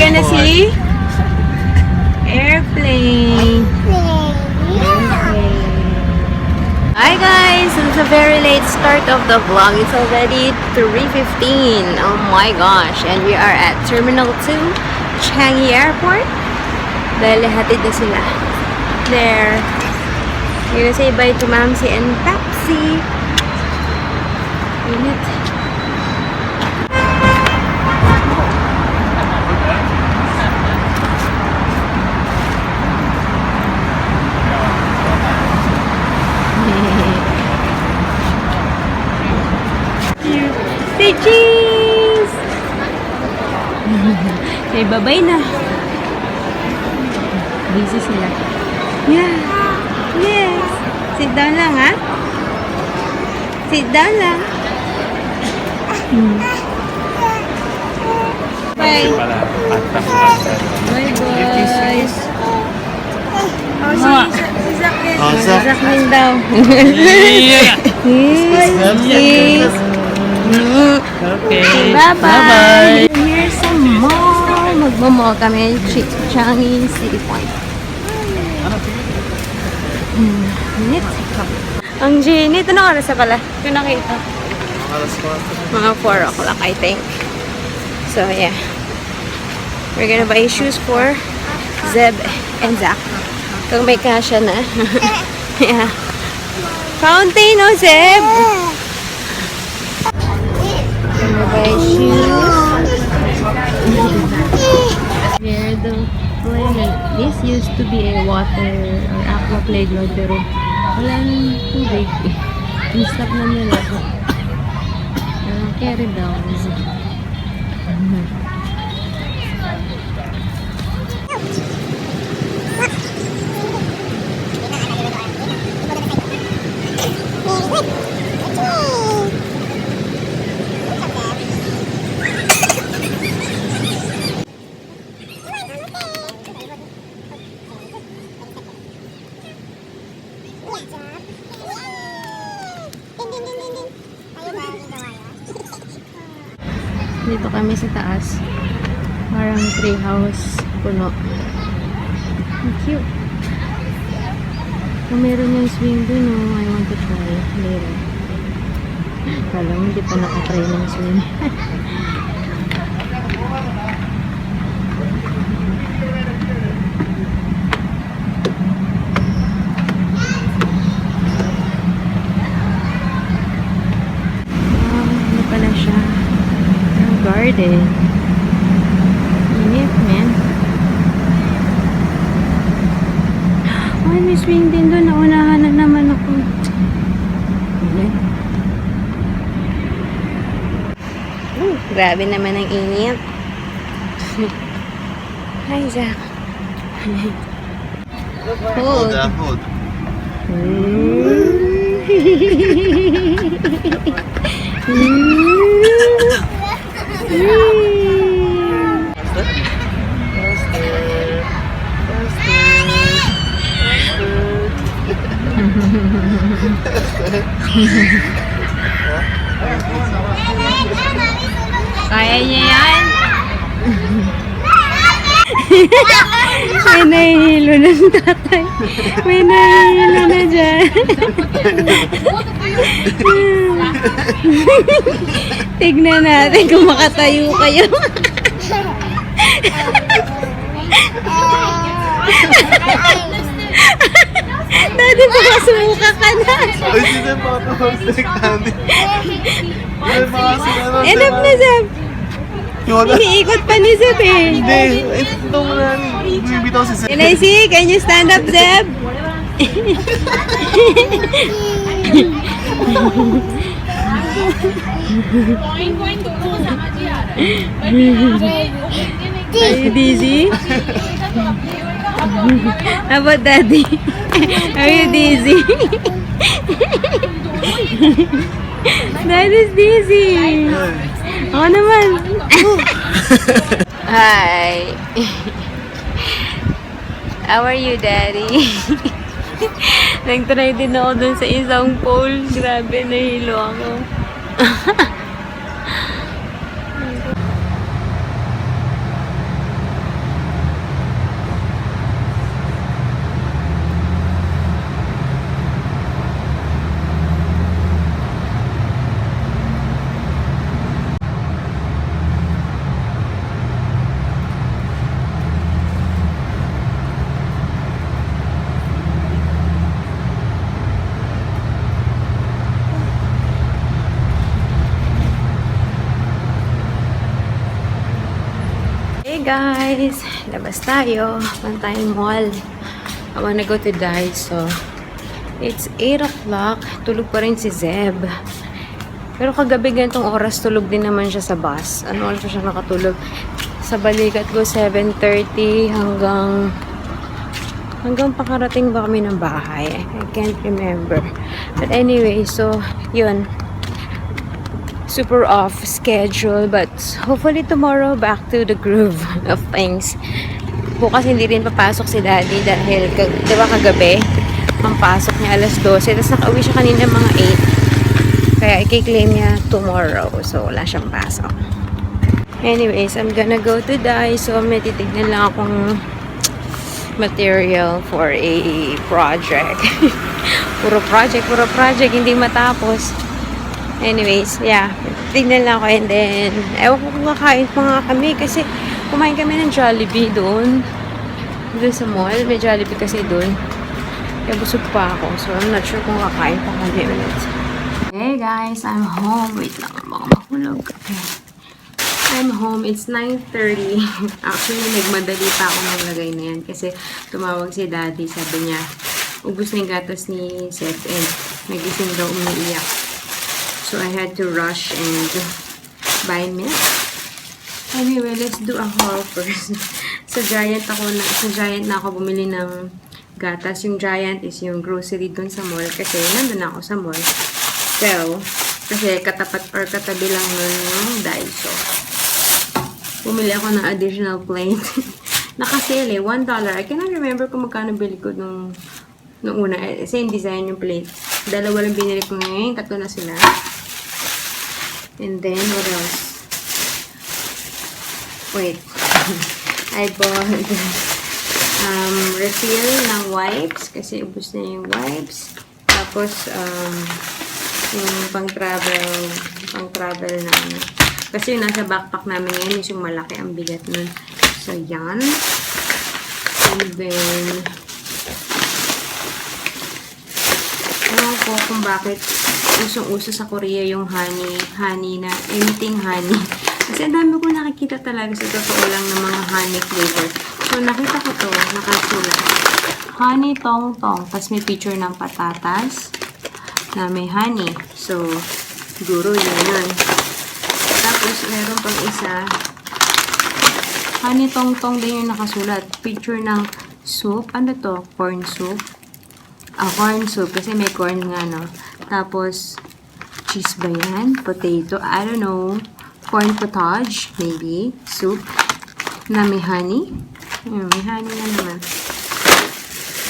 gonna see airplane. Hi guys, it's a very late start of the vlog. It's already 3:15. Oh my gosh, and we are at Terminal 2, Changi Airport. Dahil hatid na sila. There. We're gonna say bye to Mamsi and Papsi. Init. Say cheese! Say bye-bye na. Busy sila. Yeah. Yes. Sit down lang, ha? Sit down lang. Bye. Bye, boys. Oh, si Zakmin daw. Yes. Yes. Okay. Bye-bye. Here's some mall. Magmamall kami. Changi City Point. Minute. Ang ginit. Anong oras na pala? Yung nakita. Mga 4 o'clock, I think. So, yeah. We're gonna buy shoes for Zeb and Zach. Kung may kasha na. Yeah. Fountain, oh, Zeb! Gonna buy shoes. Here, the play. This used to be a water or aqua playground, pero wala nang tubig. In-stop na nila. Carry down. Dito kami sa taas. Parang tree house. Puno. Ang cute. Kung meron yung swing dun, oh, I want to try later. Kala mo, hindi pa nakatry ng swing. Ano pala siya? Garden. Init, man. Ay, may swing din doon. Naunahan na naman ako. Init. Grabe naman ang init. Hi, Zach. Hold. Hold. Kaya niya yan. May nahihilo ng tatay. May nahihilo na dyan. Tignan natin kung makatayo kayo. Daddy, baka sumuka ka na. Ay, sila makapapagsak natin. Enough na, Zeb. Iniikot pa ni Zeb eh. Hindi. Ito mo na. Bumibitaw si Zeb. Can I see? Can you stand up, Zeb? Are you dizzy? How about Daddy? Are you dizzy? Daddy's dizzy. Ako naman. Hi. How are you, Daddy? Nag-try din ako dun sa isang pole. Grabe, nahilo ako. Hey guys! Labas tayo. Punta tayong mall. I wanna go to Daiso. It's 8 o'clock. Tulog pa rin si Zeb. Pero kagabi ganitong oras tulog din naman siya sa bus. Ano oras pa siya nakatulog? Sa balikat ko 7:30 hanggang pakarating ba kami ng bahay. I can't remember. But anyway, so yun. Super off schedule, but hopefully tomorrow back to the groove of things. Bukas hindi rin papasok si Daddy dahil, di ba kagabi, ang pasok niya alas 12, tapos nakauwi siya kanina mga 8. Kaya i-claim niya tomorrow, so wala siyang pasok. Anyways, I'm gonna go to Daiso. May titignan lang akong material for a project. puro project, hindi matapos. Anyways, yeah. Tignan lang ako and then, ewan ko kung kakain pa nga kami kasi kumain kami ng Jollibee doon sa mall. May Jollibee kasi doon. Kaya busog pa ako. So, I'm not sure kung kakain pa kami ulit. Hey guys, I'm home. Wait lang, baka mahulog. Okay. I'm home. It's 9:30. Actually, nagmadali pa ako maglagay na yan kasi tumawag si Daddy. Sabi niya, ubus na yung gatas ni Seth and nagising daw umiiyak. So, I had to rush and buy milk. Anyway, let's do a haul first. Sa Giant na ako bumili ng gatas. Yung Giant is yung grocery dun sa mall kasi nandun ako sa mall. Pero, kasi katabi lang nun yung Daiso. Bumili ako ng additional plate. Nakasale eh, $1. I cannot remember kung magkano bili ko nung una. Same design yung plate. Dalawa lang binili ko ngayon. 3 na sila. And then, what else? Wait. I bought refill ng wipes. Kasi ubos na yung wipes. Tapos, yung pang-travel na ano. Kasi yung nasa backpack namin ngayon is yung malaki. Ang bigat nun. So, yan. And then, ewan ko kung bakit usong-uso sa Korea yung honey na, anything honey. Kasi ang dami ko nakikita talaga sa totoo lang ng mga honey flavor. So, nakita ko to, nakasulat. Honey tong tong. Tapos may picture ng patatas na may honey. So, siguro yun. Tapos, meron pang isa. Honey tong tong din yung nakasulat. Picture ng soup. Ano to? Corn soup. Corn soup. Kasi may corn nga, no? Tapos, cheese ba yan? Potato. I don't know. Corn potage, maybe. Soup. Na may honey. May honey na naman.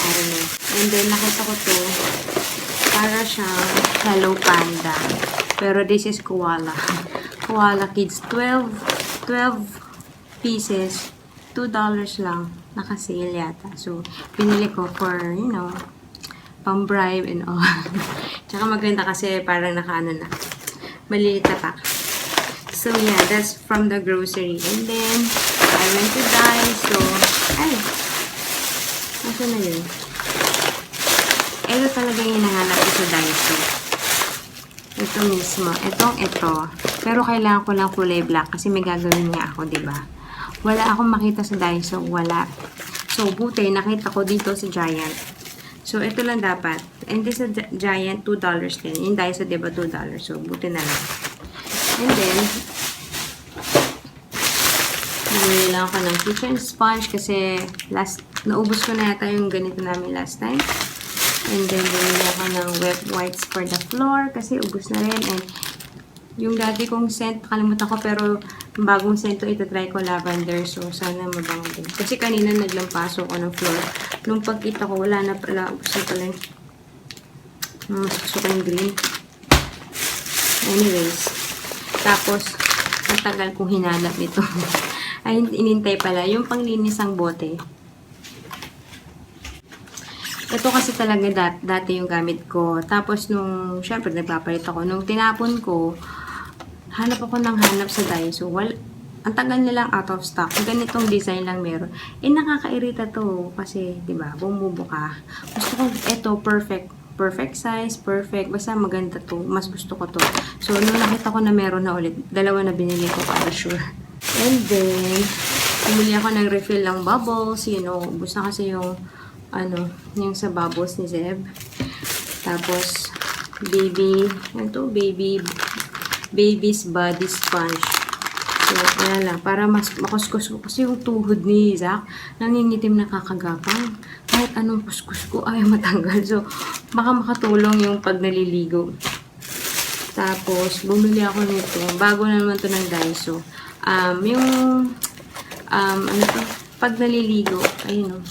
I don't know. And then, nakita ko to. Para siyang Hello Panda. Pero this is Koala. Koala Kids. 12 pieces. $2 lang. Naka-sale yata. So, pinili ko for, you know, pang-bribe and all. Tsaka maganda kasi parang naka-ano na. Maliit na pack. So, yeah, that's from the grocery. And then, I went to Daiso. Ay! Asa na yun? Ito talaga yung hinahanap ko sa Daiso. Ito mismo. Ito. Pero kailangan ko lang kulay black kasi may gagawin nga ako, diba? Wala akong makita sa Daiso. Wala. So, buti, nakita ko dito sa Giant. So, ito lang dapat. And this is Giant, $2 din. Yung Daiso, diba, $2. So, buti na lang. And then, bumili lang ako ng kitchen sponge kasi naubos ko na yata yung ganito namin last time. And then, bumili ako ng wet wipes for the floor kasi ubos na rin. And yung dati kong scent, kalimutan ko pero bagong scent to, itatry ko lavender. So, sana mabango din. Kasi kanina naglampaso ko ng floor. Nung pagkita ko, wala na pala. Ubos na pala yung suksok green. Anyways. Tapos, ang tagal kong hinalap nito. Ay, inintay pala. Yung panglinis ang bote. Ito kasi talaga dati yung gamit ko. Tapos nung, syempre, nagpapalit ako. Nung tinapon ko, hanap ako ng hanap sa Daiso. Ang tagal nilang out of stock. Ganitong design lang meron. Nakakairita to. Kasi, diba, bumubuka. Gusto ko, ito, perfect size, perfect. Basta maganda to. Mas gusto ko to. So, nung nakita ko na meron na ulit, 2 na binili ko para sure. And then, Bumili ako ng refill ng bubbles. You know, ubus na kasi yung, yung sa bubbles ni Zeb. Tapos, baby's body sponge. So, kaya lang, para mas makuskus ko. Kasi yung tuhod ni Zach, nangingitim na kakagapang. Kahit anong kuskus ko, ay matanggal. So, baka makatulong yung pag naliligo. Tapos, bumili ako nito. Bago na naman to ng Daiso. Pag naliligo, ayun o.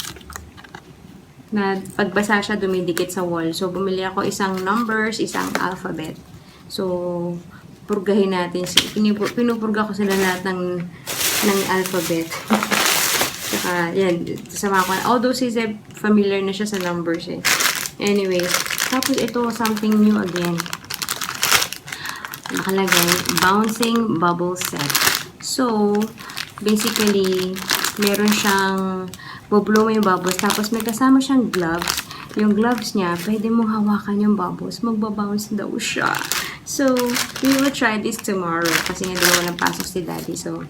Na pagbasa siya, dumidikit sa wall. So, bumili ako isang numbers, isang alphabet. So, purgahin natin. Pinupurga ko sila lahat ng alphabet. Saka, yan, sama ko. Although si Zeb, familiar na siya sa numbers eh. Anyway, tapos ito, something new again. Nakalagay, bouncing bubble set. So, basically, meron siyang bublow mo yung bubbles. Tapos may kasama siyang gloves. Yung gloves niya, pwede mong hawakan yung bubbles. Magbabounce daw siya. So, we will try this tomorrow. Kasi nga dalawa lang pasok si Daddy. So,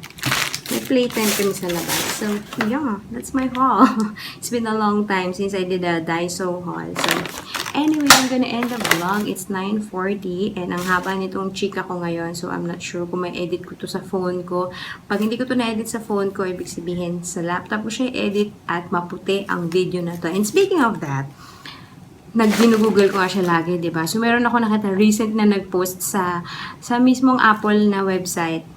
may playtime kami sa labas. So, yeah, that's my haul. It's been a long time since I did a Daiso haul. So, anyway, I'm gonna end the vlog. It's 9:40 and ang haba nitong chika ko ngayon. So, I'm not sure kung may edit ko to sa phone ko. Pag hindi ko to na-edit sa phone ko, ibig sabihin sa laptop ko siya edit at maputi ang video na to. And speaking of that, nag-google ko nga siya lagi, diba? So, meron ako nakita recent na nag-post sa mismong Apple na website.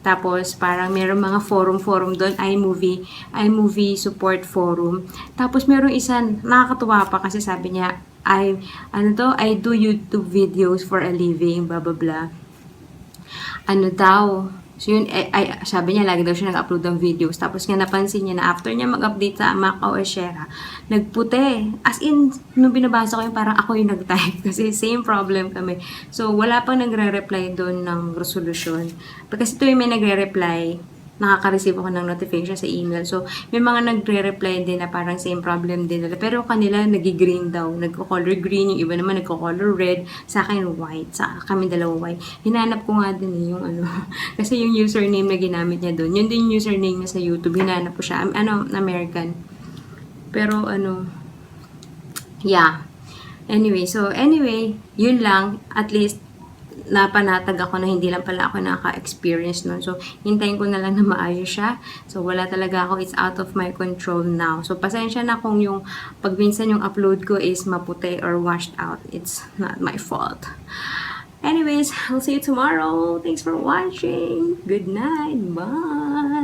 Tapos, parang meron mga forum doon, iMovie support forum. Tapos, meron isa, nakakatuwa pa kasi sabi niya, I do YouTube videos for a living, blah, blah, blah. Ano daw? So, yun, sabi niya, lagi daw siya nag-upload ng videos. Tapos nga napansin niya na after niya mag-update sa Mac OS Sierra, nagputi. As in, nung binabasa ko yun, parang ako yung nag-type. Kasi same problem kami. So, wala pang nagre-reply doon ng resolution. Kasi tuwing may nagre-reply, nakaka-receive ako ng notification sa email. So, may mga nagre-reply din na parang same problem din nila. Pero kanila, nag-green daw. Nagko-color green. Yung iba naman, nagko-color red. Sa akin, white. Sa kami dalawa white. Hinanap ko nga din yung kasi yung username na ginamit niya doon. Yun din yung username niya sa YouTube. Hinanap ko siya. American. Pero, yeah. Anyway, yun lang. At least, napanatag ako na hindi lang pala ako naka-experience nun. So, hintayin ko na lang na maayos siya. So, wala talaga ako. It's out of my control now. So, pasensya na kung yung pag minsan yung upload ko is maputi or washed out. It's not my fault. Anyways, I'll see you tomorrow. Thanks for watching. Good night. Bye.